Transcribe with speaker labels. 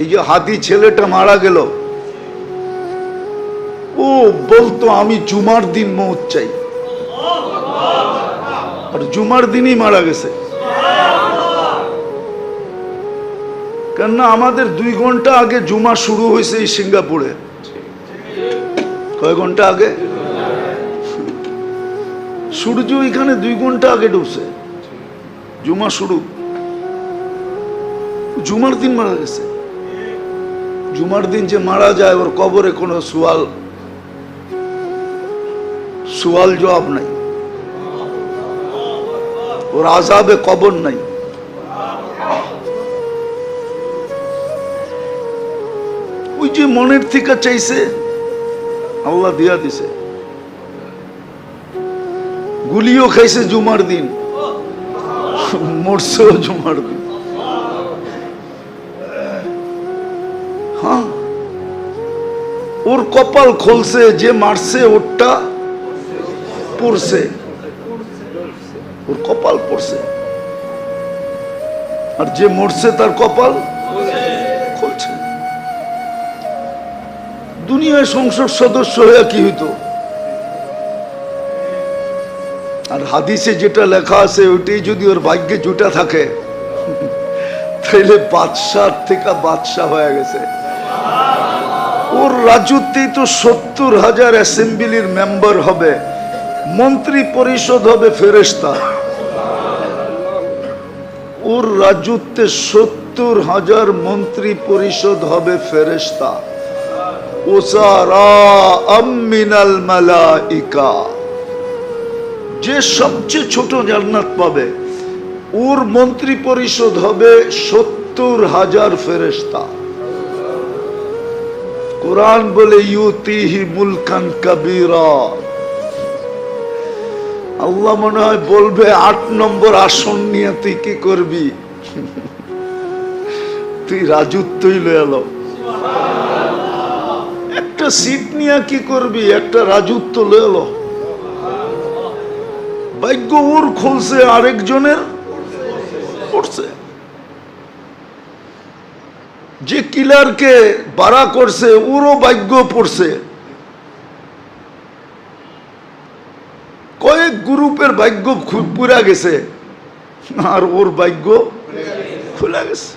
Speaker 1: এই যে হাতি ছেলেটা মারা গেল, ও বলতো আমি জুমার দিন মৌত চাই, আর জুমার দিনই মারা গেছে। কেননা আমাদের 2 ঘন্টা আগে জুমা শুরু হয়েছে এই সিঙ্গাপুরে। কয় ঘন্টা আগে? সূর্য এখানে 2 ঘন্টা আগে ডুবছে, জুমা শুরু। জুমার দিন মারা গেছে। জুমার দিন যে মারা যায় ওর কবরে কোনো সুয়াল জবাব নাই, ওর আযাবে কবর নাই। ওই যে মনের থেকে চাইছে আল্লাহ দিয়া দিছে। গুলিও খাইছে জুমার দিন, মরছেও জুমার দিন। হ্যাঁ, ওর কপাল খুলছে, যে মারছে ওরটা পড়ছে, ওর কপাল পড়ছে, আর যে মরছে তার কপাল খুলছে। দুনিয়ায় সংসদ সদস্য হয়ে কি হইতো? আর হাদিসে যেটা লেখা আছে ওইটাই যদি ওর ভাগ্যে জুটা থাকে তাহলে বাদশাহ থেকে বাদশাহ হয়ে গেছে। ওর রাজত্বেই তো 70,000 অ্যাসেম্বলির মেম্বার হবে, মন্ত্রী পরিষদ হবে ফেরেশতা। ওর রাজত্বে 70,000 মন্ত্রী পরিষদ হবে ফেরেশতা। মিনাল মালাইকা, যে সবচেয়ে ছোট জান্নাত পাবে ওর মন্ত্রী পরিষদ হবে 70,000 ফেরেশতা। কুরআন বলে ইউতিহি মুলকান কাবীরা। আল্লাহ মনে হয় বলবে 8 নম্বর আসন নিয়ে তুই কি করবি? তুই রাজত্বই লয়ে এলো। একটা সিট নিয়ে কি করবি? একটা রাজত্ব লয়ে এলো। ভাগ্য ওর খুলছে, আরেকজনের পড়ছে। যে কিলারকে বাড়া করছে ওরও ভাগ্য পড়ছে। কয়েক গ্রুপের ভাগ্য পুরা গেছে আর ওর ভাগ্য খুলে গেছে।